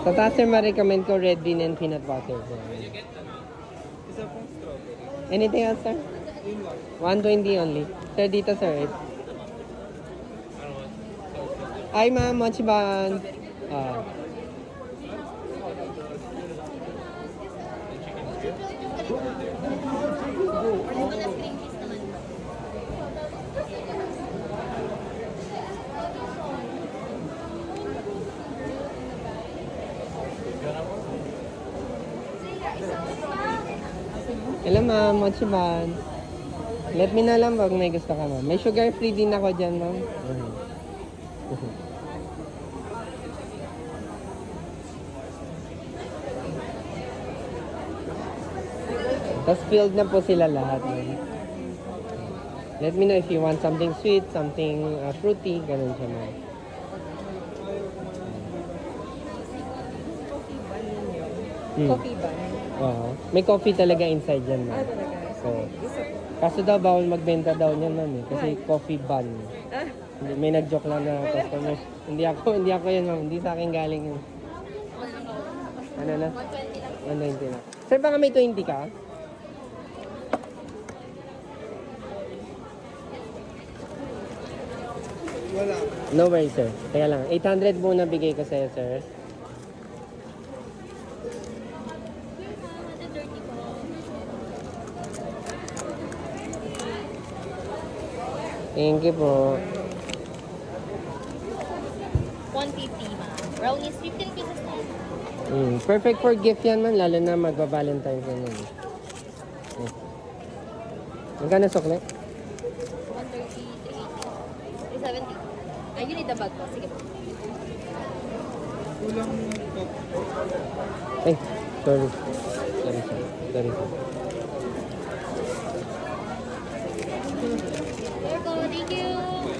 Sa taas sir, ma-recommend ko red bean and peanut butter. Sir. Isa pong strawberry. Anything else sir? 120 only. Sir, dito sir. Ay ma'am, mochi ban. Hello ma'am, mochi ban. Let me know lang pag may gusto ka ma'am. May sugar free din ako dyan ma'am. Tapos filled na po sila lahat. Ma'am. Let me know if you want something sweet, something fruity, ganun siya ma'am. Coffee bun. Oo. May coffee talaga inside dyan ma'am. Talaga. So, kaso daw bawal magbenta daw niyan ma'am eh. Kasi coffee bun. Ah, Hindi, may nag-joke lang na customer. Hindi ako yun ma'am. Hindi sa akin galing yun. Ano na? 120 na. Sir, baka may 20 ka? Wala. No worries, sir. Kaya lang, 800 muna bigay ko sa'yo, sir. Thank you po. 150 ma'am. Brownies, 15 pieces na yun. Perfect for gift yan man, lalo na magba-Valentine's yan. Magkano sukle? 130, 380, 370. Ay, you need the bag po. Sige po. Kulang cup. Ay, sorry. Sorry, sir. Sorry, sir. There go. Thank you.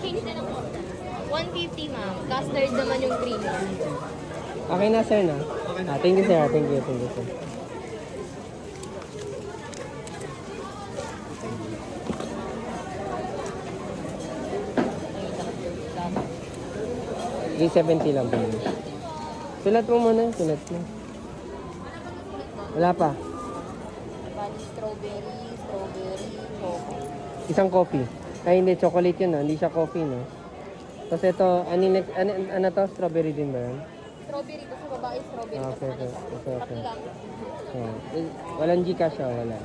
Change na lang po. 150 ma'am. Custard naman yung cream. Okay na, sir, na? Thank you, sir. Thank you, sir. $370 lang po. Sulat mo muna, sulat mo. Wala pa. Bali, strawberry, choco. Isang coffee. Ay, hindi, chocolate yun, no? Hindi siya coffee, no? Tapos ito, ano to? Strawberry din ba yun? Strawberry to sa babae, strawberry. Okay, tas okay. ano, Okay. pati lang. Walang Gcash siya, wala.